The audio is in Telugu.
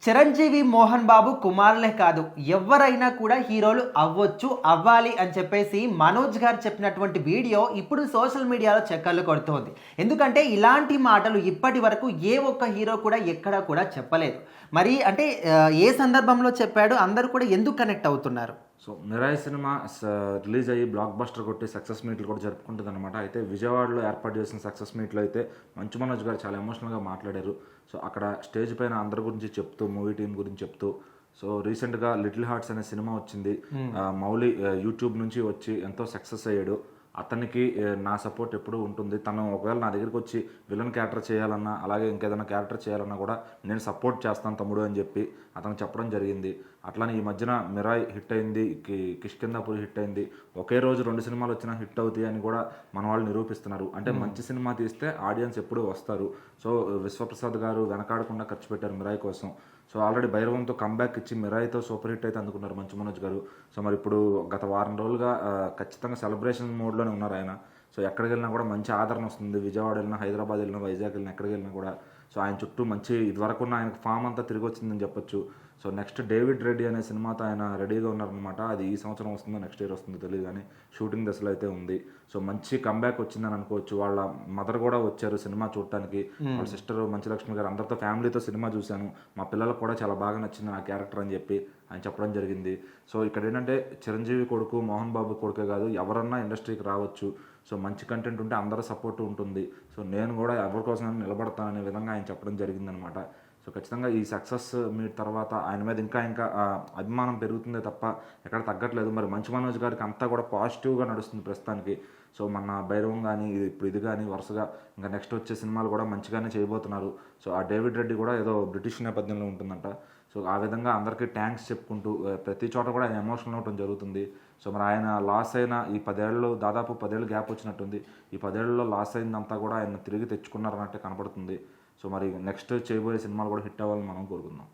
చిరంజీవి, మోహన్ బాబు కుమారులే కాదు, ఎవరైనా కూడా హీరోలు అవ్వచ్చు, అవ్వాలి అని చెప్పేసి మనోజ్ గారు చెప్పినటువంటి వీడియో ఇప్పుడు సోషల్ మీడియాలో చక్కర్లు కొడుతోంది. ఎందుకంటే ఇలాంటి మాటలు ఇప్పటి వరకు ఏ ఒక్క హీరో కూడా ఎక్కడా కూడా చెప్పలేదు. మరి అంటే ఏ సందర్భంలో చెప్పాడు? అందరూ కూడా ఎందుకు కనెక్ట్ అవుతున్నారు? సో 'మిరాయి' సినిమా రిలీజ్ అయ్యి బ్లాక్ బస్టర్ కొట్టి సక్సెస్ మీట్లు కూడా జరుపుకుంటుంది అనమాట. అయితే విజయవాడలో ఏర్పాటు చేసిన సక్సెస్ మీట్లో అయితే మంచు మనోజ్ గారు చాలా ఎమోషనల్గా మాట్లాడారు. సో అక్కడ స్టేజ్ పైన అందరి గురించి చెప్తూ, మూవీ టీం గురించి చెప్తూ, సో రీసెంట్గా 'లిటిల్ హార్ట్స్' అనే సినిమా వచ్చింది. మౌలి యూట్యూబ్ నుంచి వచ్చి ఎంతో సక్సెస్ అయ్యాడు. అతనికి నా సపోర్ట్ ఎప్పుడూ ఉంటుంది. తను ఒకవేళ నా దగ్గరికి వచ్చి విలన్ క్యారెక్టర్ చేయాలన్నా, అలాగే ఇంకేదైనా క్యారెక్టర్ చేయాలన్నా కూడా నేను సపోర్ట్ చేస్తాను తమ్ముడు అని చెప్పి అతను చెప్పడం జరిగింది. అట్లానే ఈ మధ్యన 'మిరాయి' హిట్ అయింది, 'కిష్కింధాపురి' హిట్ అయింది. ఒకే రోజు 2 సినిమాలు వచ్చినా హిట్ అవుతాయి అని కూడా మన వాళ్ళు నిరూపిస్తున్నారు. అంటే మంచి సినిమా తీస్తే ఆడియన్స్ ఎప్పుడూ వస్తారు. సో విశ్వప్రసాద్ గారు వెనకాడకుండా ఖర్చు పెట్టారు 'మిరాయి' కోసం. సో ఆల్రెడీ 'భైరవంతో' కంబ్యాక్ ఇచ్చి 'మిరాయితో' సూపర్ హిట్ అయితే అందుకున్నారు మంచు మనోజ్ గారు. సో మరి ఇప్పుడు గత వారం రోజులుగా ఖచ్చితంగా సెలబ్రేషన్ మోడ్లోనే ఉన్నారు ఆయన. సో ఎక్కడికి వెళ్ళినా కూడా మంచి ఆదరణ వస్తుంది. విజయవాడ వెళ్ళినా, హైదరాబాద్ వెళ్ళినా, వైజాగ్ వెళ్ళినా, ఎక్కడికి వెళ్ళినా కూడా సో ఆయన చుట్టూ మంచి ఇదివరకు ఉన్న ఆయనకు ఫామ్ అంతా తిరిగి వచ్చిందని చెప్పొచ్చు. సో నెక్స్ట్ 'డేవిడ్ రెడ్డి' అనే సినిమాతో ఆయన రెడీగా ఉన్నారనమాట. అది ఈ సంవత్సరం వస్తుందో నెక్స్ట్ ఇయర్ వస్తుందో తెలియదు, కానీ షూటింగ్ దశలో అయితే ఉంది. సో మంచి కంబ్యాక్ వచ్చిందని అనుకోవచ్చు. వాళ్ళ మదర్ కూడా వచ్చారు సినిమా చూడటానికి. వాళ్ళ సిస్టర్ మంచులక్ష్మి గారు అందరితో ఫ్యామిలీతో సినిమా చూశాను, మా పిల్లలకు కూడా చాలా బాగా నచ్చింది నా క్యారెక్టర్ అని చెప్పి ఆయన చెప్పడం జరిగింది. సో ఇక్కడ ఏంటంటే చిరంజీవి కొడుకు, మోహన్ బాబు కొడుకే కాదు, ఎవరన్నా ఇండస్ట్రీకి రావచ్చు. సో మంచి కంటెంట్ ఉంటే అందరి సపోర్ట్ ఉంటుంది. సో నేను కూడా ఎవరి కోసం నిలబడతాననే విధంగా ఆయన చెప్పడం జరిగిందనమాట. సో ఖచ్చితంగా ఈ సక్సెస్ మీట్ తర్వాత ఆయన మీద ఇంకా అభిమానం పెరుగుతుందే తప్ప ఎక్కడ తగ్గట్లేదు. మరి మంచు మనోజ్ గారికి అంతా కూడా పాజిటివ్గా నడుస్తుంది ప్రస్తుతానికి. సో మన 'భైరవం' కానీ ఇప్పుడు ఇది కానీ వరుసగా ఇంకా నెక్స్ట్ వచ్చే సినిమాలు కూడా మంచిగానే చేయబోతున్నారు. సో ఆ 'డేవిడ్ రెడ్డి' కూడా ఏదో బ్రిటిష్ నేపథ్యంలో ఉంటుందంట. సో ఆ విధంగా అందరికీ థ్యాంక్స్ చెప్పుకుంటూ ప్రతి చోట కూడా ఆయన ఎమోషనల్ అవ్వడం జరుగుతుంది. సో మరి ఆయన లాస్ అయిన ఈ 10 ఏళ్ళలో దాదాపు 10 ఏళ్ళు గ్యాప్ వచ్చినట్టుంది. ఈ 10 ఏళ్ళలో లాస్ అయిందంతా కూడా ఆయన తిరిగి తెచ్చుకున్నారన్నట్టే కనపడుతుంది. సో మరి నెక్స్ట్ చేయబోయే సినిమాలు కూడా హిట్ అవ్వాలని మనం కోరుకుందాం.